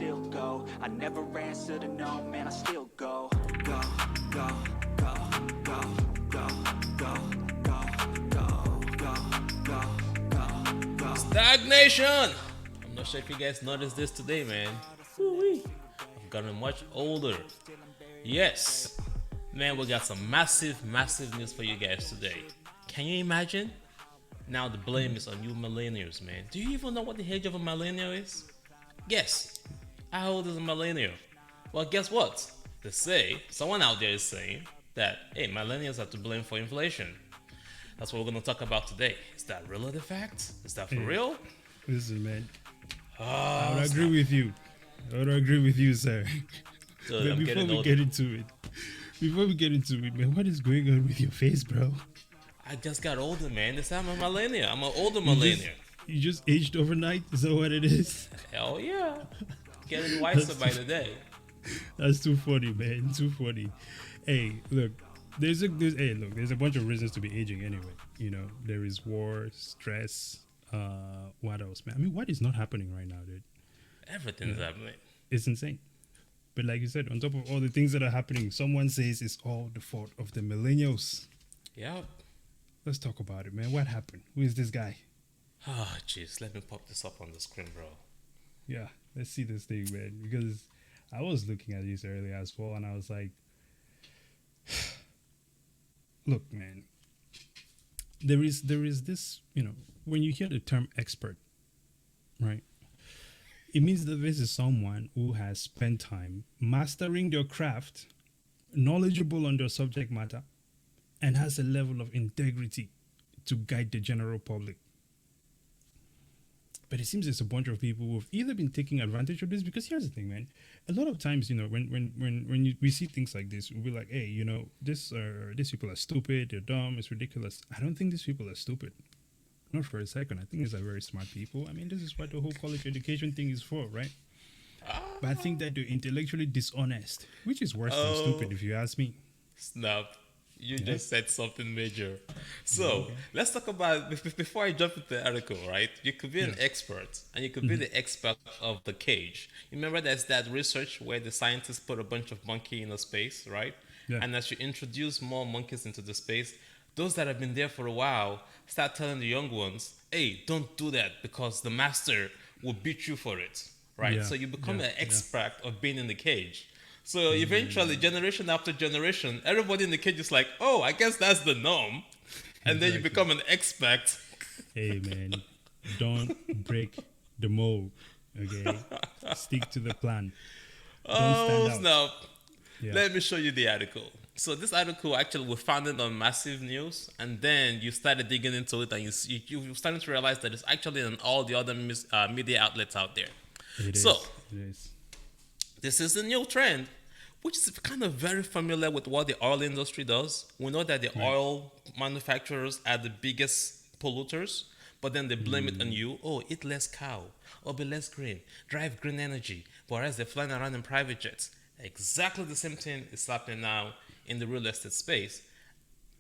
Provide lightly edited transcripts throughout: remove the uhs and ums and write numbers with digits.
still go. I never answer to no, man, I still go. Go, go, go, go, go, go, go, go, go, go, go, go. Stagnation! I'm not sure if you guys noticed this today, man. Woo-wee. I've gotten much older. Yes. Man, we got some massive news for you guys today. Can you imagine? Now the blame is on you millennials, man. Do you even know what the age of a millennial is? Guess. How old is a millennial? Well, guess what? They say, someone out there is saying that, hey, millennials are to blame for inflation. That's what we're going to talk about today. Is that really the fact? Is that for real? Listen, man. Oh, I would agree with you. I would agree with you, sir. Dude, But I'm before getting we older. get into it, man, what is going on with your face, bro? I just got older, man. This time I'm a millennial. I'm an older millennial. You just aged overnight? Is that what it is? Hell yeah. Getting wiser by the day. That's too funny, man. Too funny. Hey, look. There's a bunch of reasons to be aging anyway. You know, there is war, stress. What else, man? I mean, what is not happening right now, dude? Everything's happening. It's insane. But like you said, on top of all the things that are happening, someone says it's all the fault of the millennials. Yep. Let's talk about it, man. What happened? Who is this guy? Oh, jeez. Let me pop this up on the screen, bro. Yeah, let's see this thing, man. Because I was looking at this earlier as well, and I was like, look, man. There is this, you know, when you hear the term expert, right? It means that this is someone who has spent time mastering their craft, knowledgeable on their subject matter, and has a level of integrity to guide the general public. But it seems there's a bunch of people who've either been taking advantage of this, because here's the thing, man. A lot of times, you know, when we see things like this, we'll be like, hey, you know, these people are stupid, they're dumb, it's ridiculous. I don't think these people are stupid. Not for a second. I think these are very smart people. I mean, this is what the whole college education thing is for, right? But I think that they're intellectually dishonest, which is worse than stupid, if you ask me. Snap. You just said something major. So let's talk about, before I jump into the article, right? You could be an expert, and you could be the expert of the cage. You remember there's that research where the scientists put a bunch of monkey in a space, right? Yeah. And as you introduce more monkeys into the space, those that have been there for a while start telling the young ones, hey, don't do that because the master will beat you for it, right? Yeah. So you become Yeah. an expert of being in the cage. So eventually, generation after generation, everybody in the cage is like, oh, I guess that's the norm. And then you Exactly. become an expert. Hey, man, don't break the mold, okay? Stick to the plan. Oh, stand out. snap. Yeah. Let me show you the article. So this article actually was founded on Massive News, and then you started digging into it, and you started to realize that it's actually on all the other media outlets out there. It is. So It is. this is a new trend, which is kind of very familiar with what the oil industry does. We know that the oil manufacturers are the biggest polluters, but then they blame it on you. Oh, eat less cow, or be less green, drive green energy, whereas they're flying around in private jets. Exactly the same thing is happening now in the real estate space.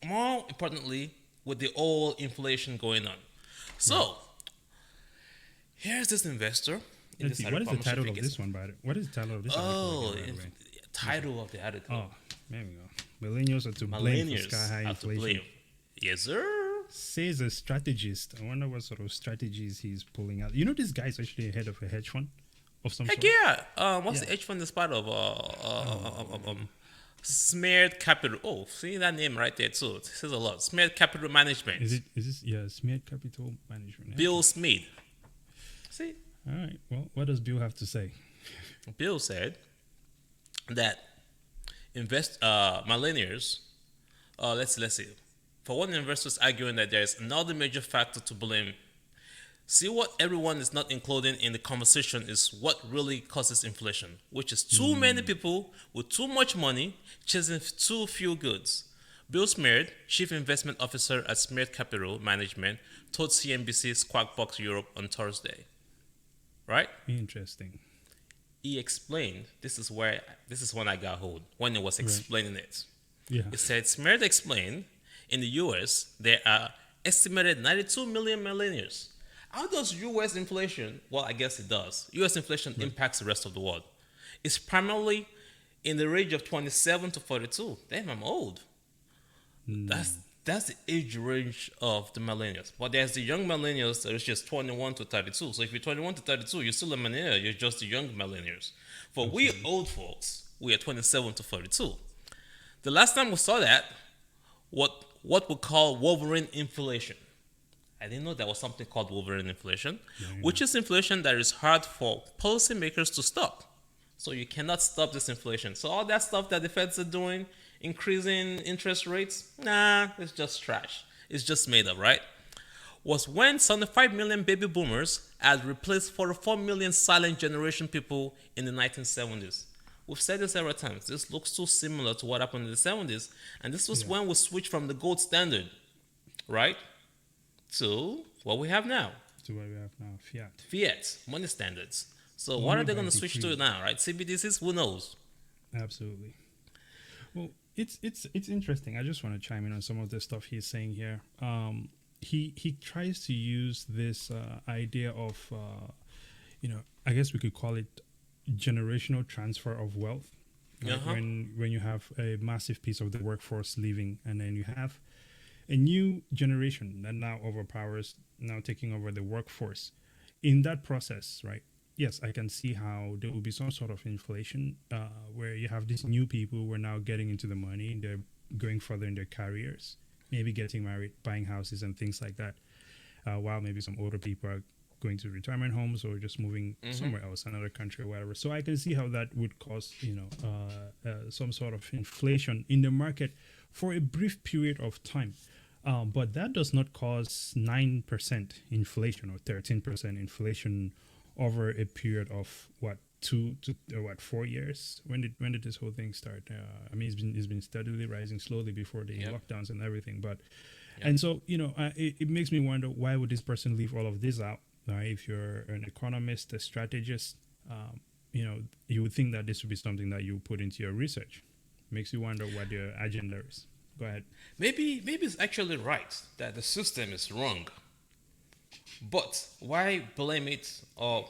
More importantly, with the oil inflation going on. So, here's this investor. In Let's this see. What is the article. I'm not sure title if of you this guess- one, by the What is the title of this Oh, article? By the way? title of the article. Oh, there we go. Millennials are to blame for Millennials sky high are to inflation. blame. Yes, sir. Says a strategist. I wonder what sort of strategies he's pulling out. You know, this guy's actually head of a hedge fund of some Heck sort. yeah. What's the hedge fund is part of? Smeared Capital. Oh, see that name right there too. It says a lot. Smeared Capital Management. Is this? Yeah, Smeared Capital Management. Bill Smith. See, All right. Well, what does Bill have to say? Bill said that millennials. Let's see. For one, investors arguing that there is another major factor to blame. See, what everyone is not including in the conversation is what really causes inflation, which is too many people with too much money chasing too few goods. Bill Smeared, Chief Investment Officer at Smeared Capital Management, told CNBC's Squawk Box Europe on Thursday. Right? Interesting. He explained, this is when I got hold, when he was explaining it. Yeah. He said, Smeared explained, in the US, there are estimated 92 million millennials. How does U.S. inflation? Well, I guess it does. U.S. inflation impacts the rest of the world. It's primarily in the range of 27 to 42. Damn, I'm old. That's the age range of the millennials. But there's the young millennials that is just 21 to 32. So if you're 21 to 32, you're still a millennial. You're just the young millennials. For we old folks, we are 27 to 42. The last time we saw that, what we call Wolverine inflation. I didn't know there was something called Wolverine inflation, which is inflation that is hard for policymakers to stop. So you cannot stop this inflation. So all that stuff that the Feds are doing, increasing interest rates, nah, it's just trash. It's just made up, right? Was when 75 million baby boomers had replaced 44 million silent generation people in the 1970s. We've said this several times. This looks too similar to what happened in the 70s. And this was when we switched from the gold standard, right, to what we have now. To what we have now, fiat. Fiat, money standards. So Only what are they by going to switch to decree. now, right? CBDCs, who knows? Absolutely. Well, it's interesting. I just want to chime in on some of the stuff he's saying here. He tries to use this idea of I guess we could call it generational transfer of wealth. Right? When you have a massive piece of the workforce leaving, and then you have a new generation that now taking over the workforce. In that process, right? Yes, I can see how there will be some sort of inflation where you have these new people who are now getting into the money. They're going further in their careers, maybe getting married, buying houses and things like that. While maybe some older people are going to retirement homes or just moving somewhere else, another country or whatever. So I can see how that would cause, some sort of inflation in the market for a brief period of time. But that does not cause 9% inflation or 13% inflation over a period of 4 years. When did this whole thing start? I mean, it's been steadily rising slowly before the lockdowns and everything. But and so it makes me wonder, why would this person leave all of this out? If you're an economist, a strategist, you would think that this would be something that you put into your research. Makes you wonder what your agenda is. Go ahead. Maybe it's actually right that the system is wrong. But why blame it, or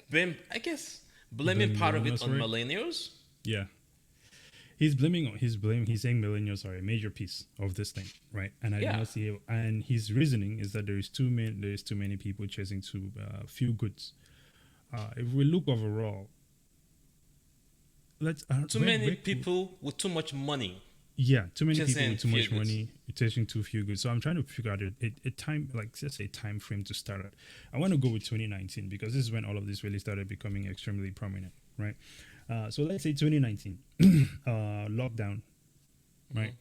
blaming part of it on millennials? Yeah. He's saying millennials are a major piece of this thing, right? And I do not see it. And his reasoning is that there is too many people chasing too few goods. If we look overall, too many people with too much money. Yeah, too many people with too much money chasing too few goods. So I'm trying to figure out a time, like let's say a time frame to start at. I want to go with 2019 because this is when all of this really started becoming extremely prominent, right? So let's say 2019, lockdown, right?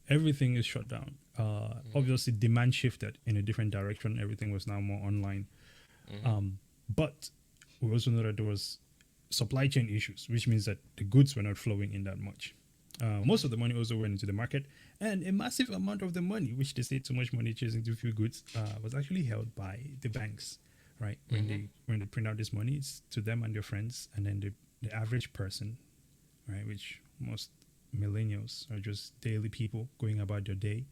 Everything is shut down. Obviously, demand shifted in a different direction. Everything was now more online. But we also know that there was supply chain issues, which means that the goods were not flowing in that much. Most of the money also went into the market, and a massive amount of the money, which they say too much money chasing too few goods, was actually held by the banks, right? When they print out this money, it's to them and their friends, and then the average person, right, which most millennials are just daily people going about their day,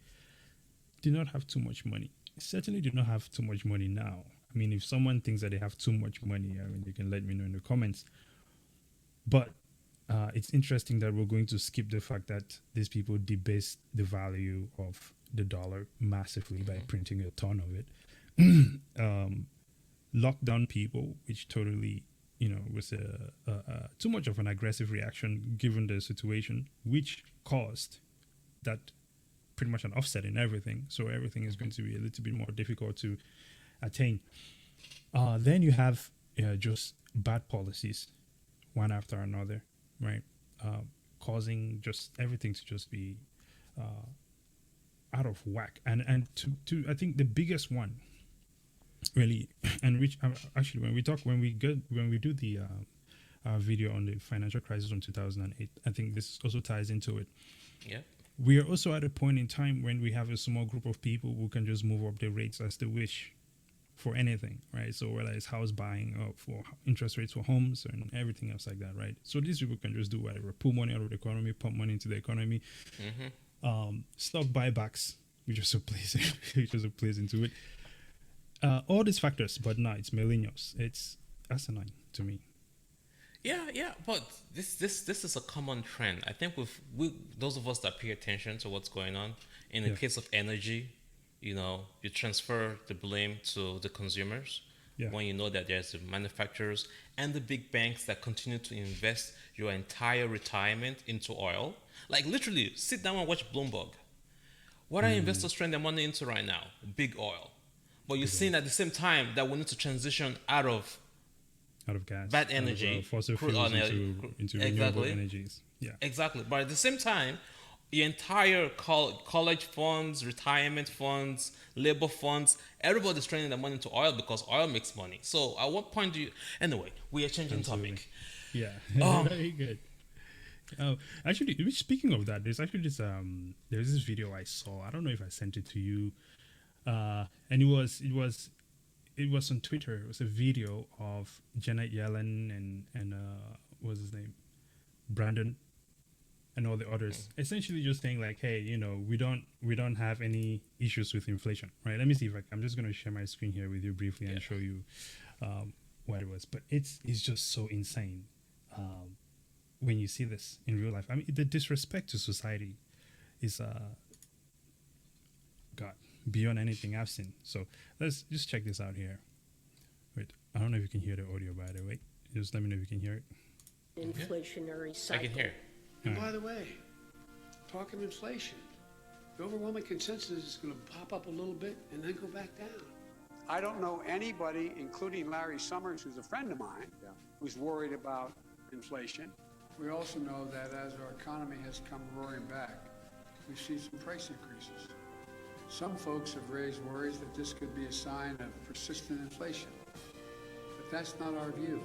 do not have too much money. Certainly do not have too much money now. I mean, if someone thinks that they have too much money, I mean, you can let me know in the comments. But it's interesting that we're going to skip the fact that these people debase the value of the dollar massively by printing a ton of it. Lockdown people, which totally, was too much of an aggressive reaction given the situation, which caused that pretty much an offset in everything. So everything is going to be a little bit more difficult to attain. Then you have just bad policies, one after another, right? Causing just everything to just be out of whack. And to I think the biggest one, really, and which actually when we do the video on the financial crisis in 2008, I think this also ties into it. Yeah. We are also at a point in time when we have a small group of people who can just move up their rates as they wish for anything, right? So whether it's house buying or for interest rates for homes and everything else like that, right? So these people can just do whatever, pull money out of the economy, pump money into the economy. Stock buybacks, which also plays into it. All these factors, but no, it's millennials. It's asinine to me. Yeah, but this is a common trend. I think with we those of us that pay attention to what's going on. In the Yeah, case of energy, you transfer the blame to the consumers yeah. when you know that there's the manufacturers and the big banks that continue to invest your entire retirement into oil. Like literally, sit down and watch Bloomberg. What are investors throwing their money into right now? Big oil. But you're Big oil. seeing at the same time that we need to transition out of Out of gas, bad out of energy, fossil crude fuels oil, into renewable exactly, energies. Yeah, exactly. But at the same time, your entire college funds, retirement funds, labor funds, everybody's training their money into oil because oil makes money. So at what point do you? Anyway, we are changing absolutely. topic. Yeah, Um, very good. Oh, actually, speaking of that, there's actually there's this video I saw. I don't know if I sent it to you, and it was on Twitter. It was a video of Janet Yellen and what's his name, Brandon, and all the others. Essentially, just saying like, hey, we don't have any issues with inflation, right? Let me see if I'm just going to share my screen here with you briefly and Yeah. show you what it was. But it's just so insane when you see this in real life. I mean, the disrespect to society is God, beyond anything I've seen. So let's just check this out here. Wait, I don't know if you can hear the audio, by the way. Just let me know if you can hear it. Inflationary I cycle. can hear. And by the way, talking inflation, the overwhelming consensus is going to pop up a little bit and then go back down. I don't know anybody, including Larry Summers, who's a friend of mine, who's worried about inflation. We also know that as our economy has come roaring back, we've seen some price increases. Some folks have raised worries that this could be a sign of persistent inflation. But that's not our view.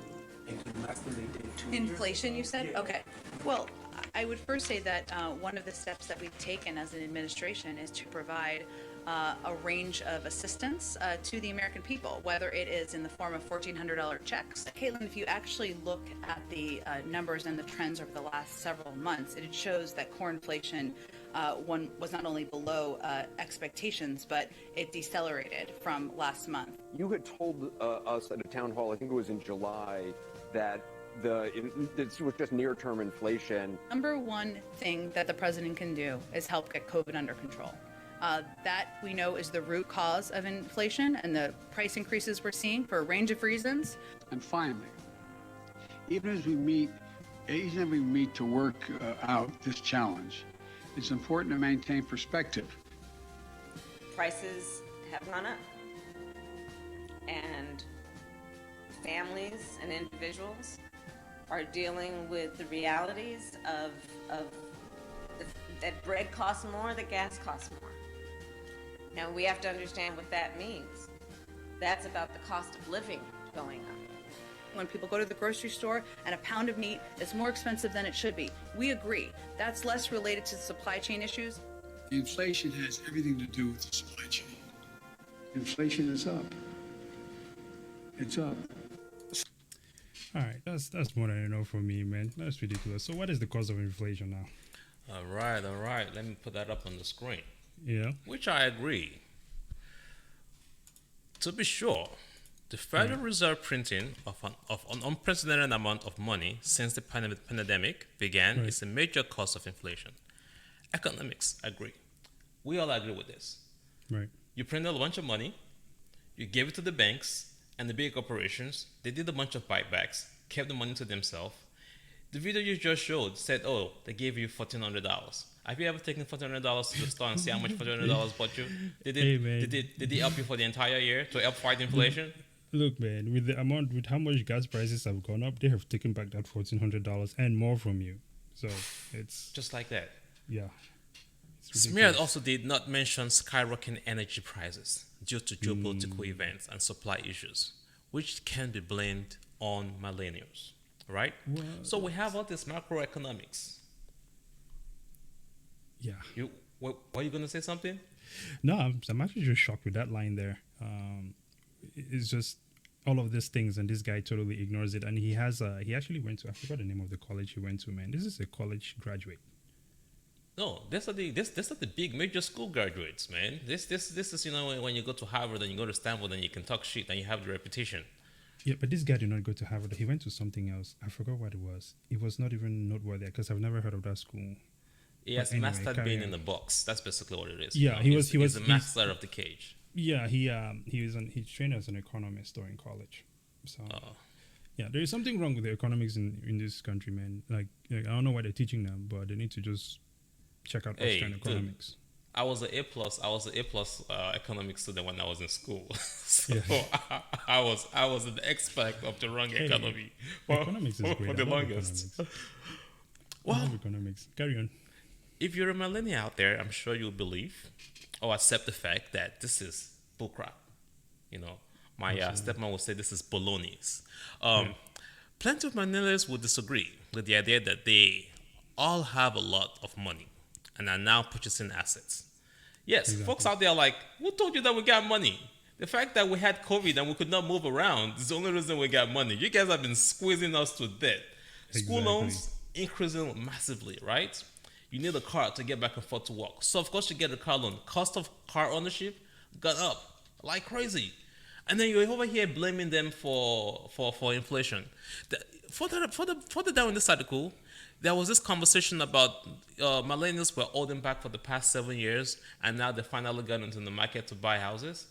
Inflation, you said? Okay. Well, I would first say that one of the steps that we've taken as an administration is to provide a range of assistance to the American people, whether it is in the form of $1,400 checks. Caitlin, if you actually look at the numbers and the trends over the last several months, it shows that core inflation one was not only below expectations, but it decelerated from last month. You had told us at a town hall, I think it was in July, that this was just near-term inflation. Number one thing that the president can do is help get COVID under control. That we know is the root cause of inflation and the price increases we're seeing for a range of reasons. And finally, even as we meet to work out this challenge, it's important to maintain perspective. Prices have gone up, and families and individuals are dealing with the realities of that bread costs more, that gas costs more. Now we have to understand what that means. That's about the cost of living going up. When people go to the grocery store and a pound of meat is more expensive than it should be, we agree. That's less related to supply chain issues. The inflation has everything to do with the supply chain. Inflation is up. It's up. All right, that's more than enough for me, man. That's ridiculous. So, what is the cause of inflation now? All right. Let me put that up on the screen. Yeah, Which I agree. To be sure, the Federal Reserve printing of an unprecedented amount of money since the pandemic began is a major cause of inflation. Economics agree. We all agree with this. right. You printed a bunch of money, you gave it to the banks and the big corporations. They did a bunch of buybacks, kept the money to themselves. The video you just showed said, oh, they gave you $1,400. Have you ever taken $1,400 to the store and see how much $1,400 bought you? Did it help you for the entire year to help fight inflation? Look, man, with how much gas prices have gone up, they have taken back that $1,400 and more from you. So it's Just like that. yeah. It's Smeared ridiculous. also did not mention skyrocketing energy prices due to geopolitical events and supply issues, which can be blamed on millennials, right? Well, So we have all this macroeconomics. Yeah. Were you going to say something? No, I'm actually just shocked with that line there. It's just all of these things, and this guy totally ignores it. And he actually went to, I forgot the name of the college he went to, man. This is a college graduate. No, this are the big major school graduates, man. This is when you go to Harvard and you go to Stanford and you can talk shit and you have the reputation. Yeah, but this guy did not go to Harvard. He went to something else. I forgot what it was. It was not even noteworthy because I've never heard of that school. He has Anyway, mastered carry being on. in the box. That's basically what it is. Yeah, he's he was the master of the cage. Yeah, he trained as an economist though in college. So yeah, there is something wrong with the economics in this country, man. Like I don't know why they're teaching them, but they need to just check out Hey, Austrian dude. economics. I was an A plus. I was an A plus economics student when I was in school. So Yeah. I was an expert of the wrong Hey, economy economics is great. for I the love longest. economics. I Well, love economics. Carry on. if you're a millennial out there, I'm sure you'll believe or accept the fact that this is bullcrap. My stepmom would say this is baloney. Plenty of millennials would disagree with the idea that they all have a lot of money and are now purchasing assets. Yes, folks out there are like, who told you that we got money? The fact that we had COVID and we could not move around is the only reason we got money. You guys have been squeezing us to death. School Exactly. loans increasing massively, right? You need a car to get back and forth to work. So of course you get a car loan. Cost of car ownership got up like crazy. And then you're over here blaming them for inflation. Further down in this article, there was this conversation about millennials were holding back for the past 7 years, and now they finally got into the market to buy houses.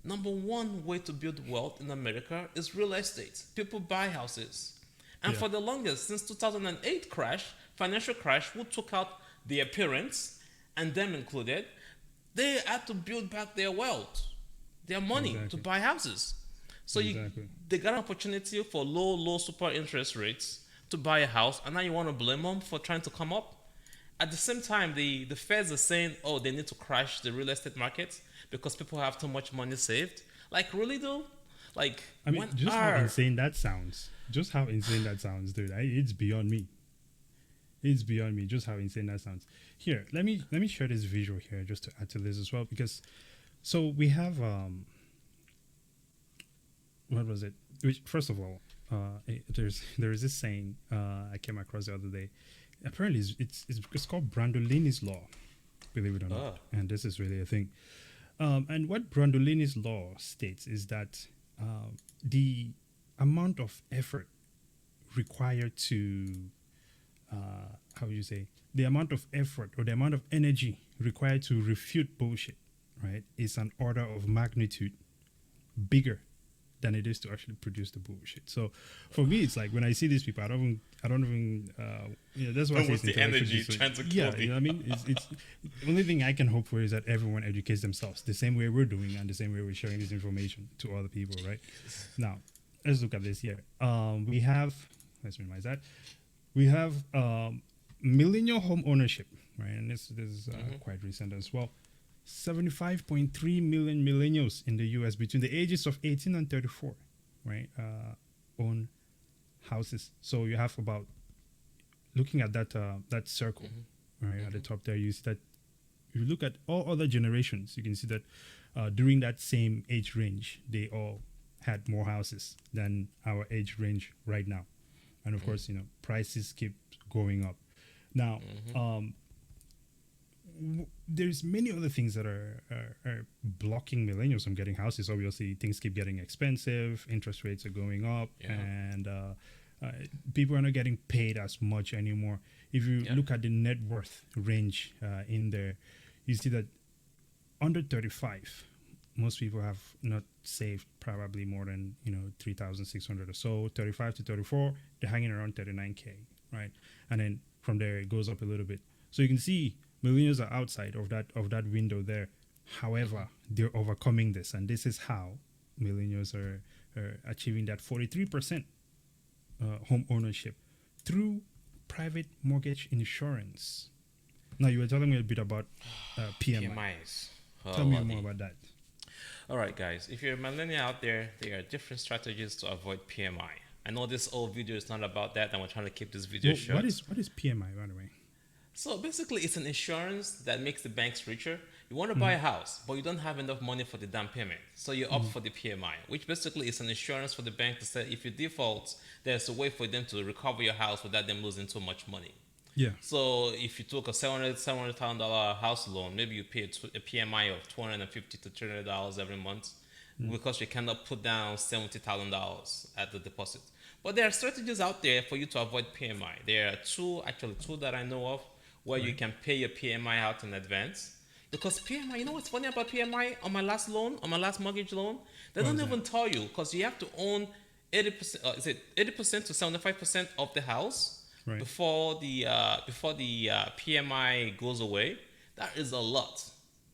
Number one way to build wealth in America is real estate. People buy houses. And for the longest, since 2008 financial crash, who took out their parents, and them included, they had to build back their wealth, their money to buy houses. So they got an opportunity for low super interest rates to buy a house, and now you want to blame them for trying to come up? At the same time, the feds are saying, oh, they need to crash the real estate market because people have too much money saved. Like, really though? Like, I mean, just how insane that sounds. Just how insane that sounds, dude. It's beyond me. It's beyond me just how insane that sounds. Here, let me share this visual here just to add to this as well, because so we have what was it? Which, first of all, there is this saying I came across the other day. Apparently, it's called Brandolini's law, believe it or not, and this is really a thing. And what Brandolini's law states is that the amount of effort required to how would you say, the amount of effort or the amount of energy required to refute bullshit, right, is an order of magnitude bigger than it is to actually produce the bullshit. So for me, it's like when I see these people, I don't even that's why I say it's the energy trying to kill you know what I mean? It's the only thing I can hope for is that everyone educates themselves the same way we're doing and the same way we're sharing this information to other people, right? Now, let's look at this here. We have, let's minimize that. We have millennial home ownership, right? And this is quite recent as well. 75.3 million millennials in the US between the ages of 18 and 34, right, own houses. So you have about, looking at that circle, right, at the top there, you see that if you look at all other generations, you can see that during that same age range, they all had more houses than our age range right now. And of course, prices keep going up. Now, there's many other things that are blocking millennials from getting houses. Obviously, things keep getting expensive, interest rates are going up, and people are not getting paid as much anymore. If you look at the net worth range in there, you see that under 35, most people have not saved probably more than 3,600 or so. 35 to 34, they're hanging around 39K, right? And then from there it goes up a little bit. So you can see millennials are outside of that window there. However, they're overcoming this, and this is how millennials are achieving that 43% home ownership through private mortgage insurance. Now, you were telling me a bit about PMI. PMIs. Tell me more about that. All right, guys. If you're a millennial out there, there are different strategies to avoid PMI. I know this whole video is not about that, and we're trying to keep this video short. What is PMI, by the way? So basically, it's an insurance that makes the banks richer. You want to buy a house, but you don't have enough money for the down payment. So you opt for the PMI, which basically is an insurance for the bank to say if you default, there's a way for them to recover your house without them losing too much money. Yeah. So if you took a $700,000 house loan, maybe you pay a PMI of $250 to $300 every month because you cannot put down $70,000 at the deposit. But there are strategies out there for you to avoid PMI. There are two that I know of where you can pay your PMI out in advance. Because PMI, you know what's funny about PMI on my last mortgage loan? They don't even tell you because you have to own 80%, is it 80% to 75% of the house before the PMI goes away. That is a lot.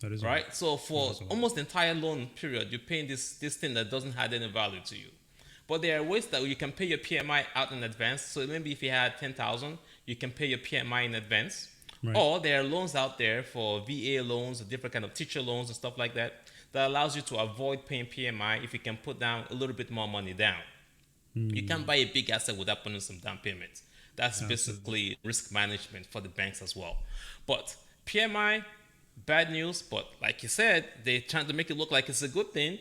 That is right. So for almost the entire loan period, you're paying this thing that doesn't add any value to you. But there are ways that you can pay your PMI out in advance. So maybe if you had 10,000, you can pay your PMI in advance. Or there are loans out there for VA loans, different kind of teacher loans and stuff like that, that allows you to avoid paying PMI if you can put down a little bit more money down. You can buy a big asset without putting some down payments. That's basically risk management for the banks as well. But PMI, bad news, but like you said, they're trying to make it look like it's a good thing.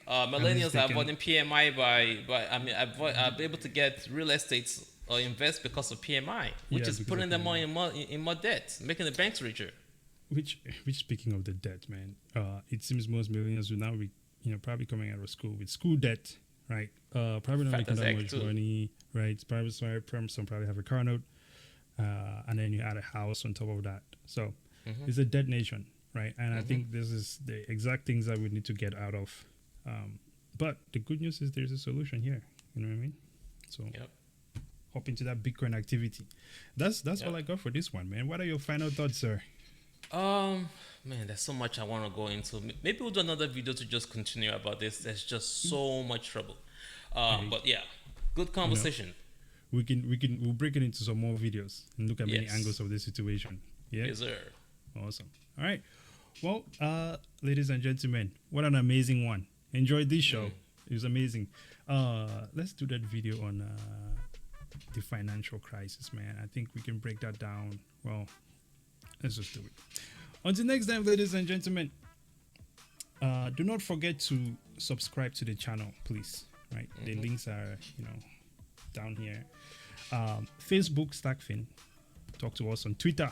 Millennials are avoiding PMI are able to get real estate or invest because of PMI, which is putting them more in more debt, making the banks richer. Which speaking of the debt, man, it seems most millennials will now be, probably coming out of school with school debt, right? Probably not making that much money, right? Some probably have a car note, and then you add a house on top of that. So it's a debt nation, right? And I think this is the exact things that we need to get out of. But the good news is there's a solution here. You know what I mean? So hop into that Bitcoin activity. That's all I got for this one, man. What are your final thoughts, sir? Man, there's so much I want to go into. Maybe we'll do another video to just continue about this. There's just so much trouble. But yeah, good conversation. We'll break it into some more videos and look at many angles of the situation. Yeah. Yes, sir. Awesome. All right. Well, ladies and gentlemen, what an amazing one. Enjoyed this show. It was amazing. Let's do that video on the financial crisis, man. I think we can break that down. Well, let's just do it. Until next time, ladies and gentlemen, do not forget to subscribe to the channel, please. Right, the links are down here. Facebook Stackfin. Talk to us on Twitter.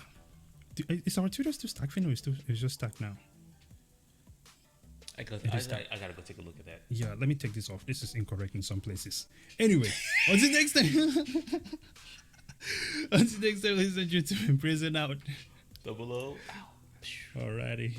Is our Twitter still Stackfin or is just Stakk now? I gotta go take a look at that. Yeah, let me take this off. This is incorrect in some places. Anyway, until next time. Until next time, ladies and gentlemen, praise out. Double O. Alrighty.